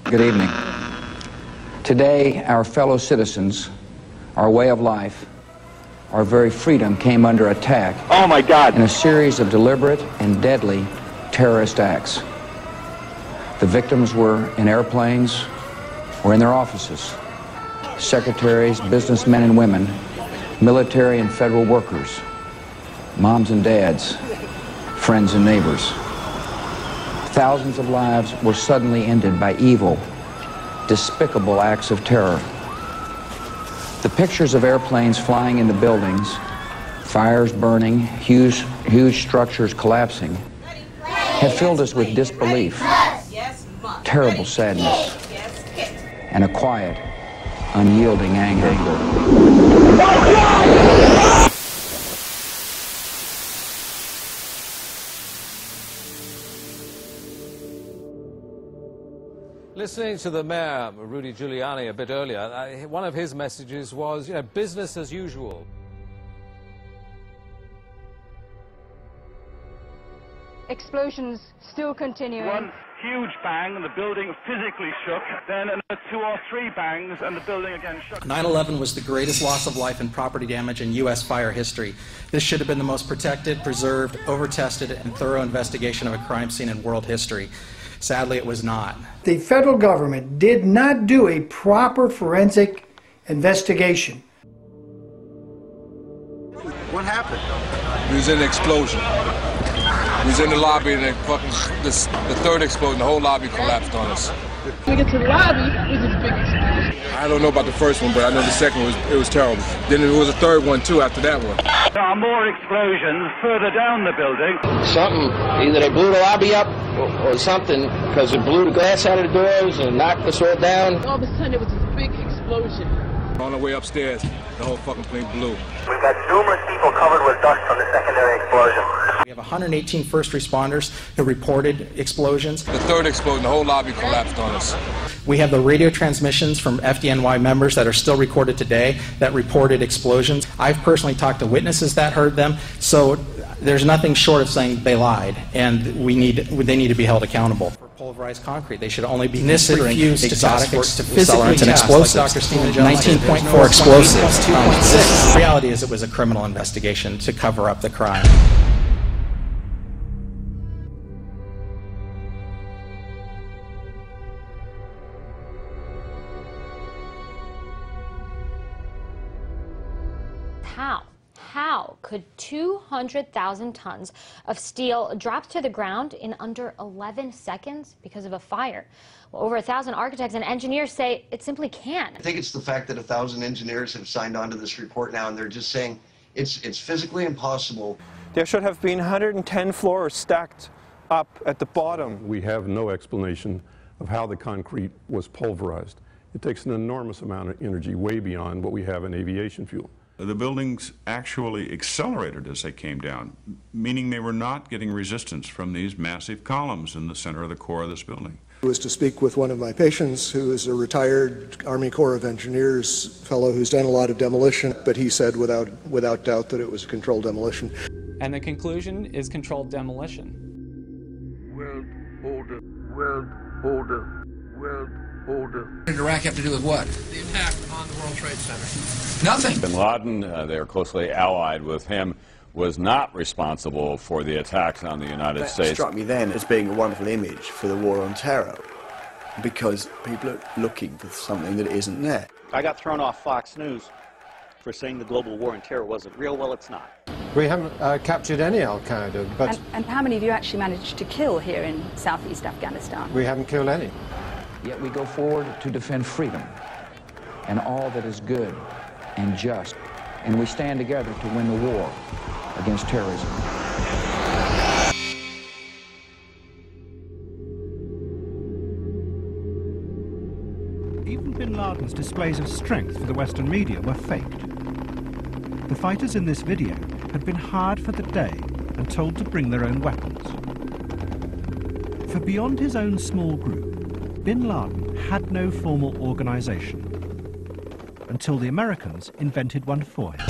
Good evening. Today, our fellow citizens, our way of life, our very freedom came under attack. Oh my God! In a series of deliberate and deadly terrorist acts. The victims were in airplanes or in their offices. Secretaries, businessmen and women, military and federal workers, moms and dads, friends and neighbors. Thousands of lives were suddenly ended by evil, despicable acts of terror. The pictures of airplanes flying into buildings, fires burning, huge structures collapsing, have filled us with disbelief, terrible sadness, and a quiet, unyielding anger. Listening to the mayor, Rudy Giuliani, a bit earlier, one of his messages was, business as usual. Explosions still continuing. One huge bang and the building physically shook, then another 2 or 3 bangs and the building again shook. 9/11 was the greatest loss of life and property damage in U.S. fire history. This should have been the most protected, preserved, over-tested, and thorough investigation of a crime scene in world history. Sadly, it was not. The federal government did not do a proper forensic investigation. What happened? It was an explosion. We was in the lobby and the third explosion, the whole lobby collapsed on us. When we get to the lobby, it was a big explosion. I don't know about the first one, but I know the second one it was terrible. Then there was a third one too after that one. There are more explosions further down the building. Something, either they blew the lobby up or something, because it blew the glass out of the doors and knocked us all down. All of a sudden, it was this big explosion. On the way upstairs, the whole fucking plane blew. We've got numerous people covered with dust from the secondary explosion. We have 118 first responders who reported explosions. The third explosion, the whole lobby collapsed on us. We have the radio transmissions from FDNY members that are still recorded today that reported explosions. I've personally talked to witnesses that heard them, so there's nothing short of saying they lied, and they need to be held accountable. For pulverized concrete, they should only be considering exotic to physically test explosives. Like Dr. Stephen Jones 19.4 explosives. 2.6. The reality is it was a criminal investigation to cover up the crime. How could 200,000 tons of steel drop to the ground in under 11 seconds because of a fire? Well, over 1,000 architects and engineers say it simply can't. I think it's the fact that 1,000 engineers have signed on to this report now, and they're just saying it's physically impossible. There should have been 110 floors stacked up at the bottom. We have no explanation of how the concrete was pulverized. It takes an enormous amount of energy, way beyond what we have in aviation fuel. The buildings actually accelerated as they came down, meaning they were not getting resistance from these massive columns in the center of the core of this building. I was to speak with one of my patients who is a retired Army Corps of Engineers fellow who's done a lot of demolition, but he said without doubt that it was a controlled demolition. And the conclusion is controlled demolition. World order, world order, world order. What did Iraq have to do with what? The attack on the World Trade Center. Nothing. Bin Laden, they are closely allied with him, was not responsible for the attacks on the United States. It struck me then as being a wonderful image for the war on terror, because people are looking for something that isn't there. I got thrown off Fox News for saying the global war on terror wasn't real. Well, it's not. We haven't captured any Al-Qaeda, but... And how many have you actually managed to kill here in southeast Afghanistan? We haven't killed any. Yet we go forward to defend freedom and all that is good and just, and we stand together to win the war against terrorism. Even bin Laden's displays of strength for the Western media were faked. The fighters in this video had been hired for the day and told to bring their own weapons. For beyond his own small group, bin Laden had no formal organization until the Americans invented one for him.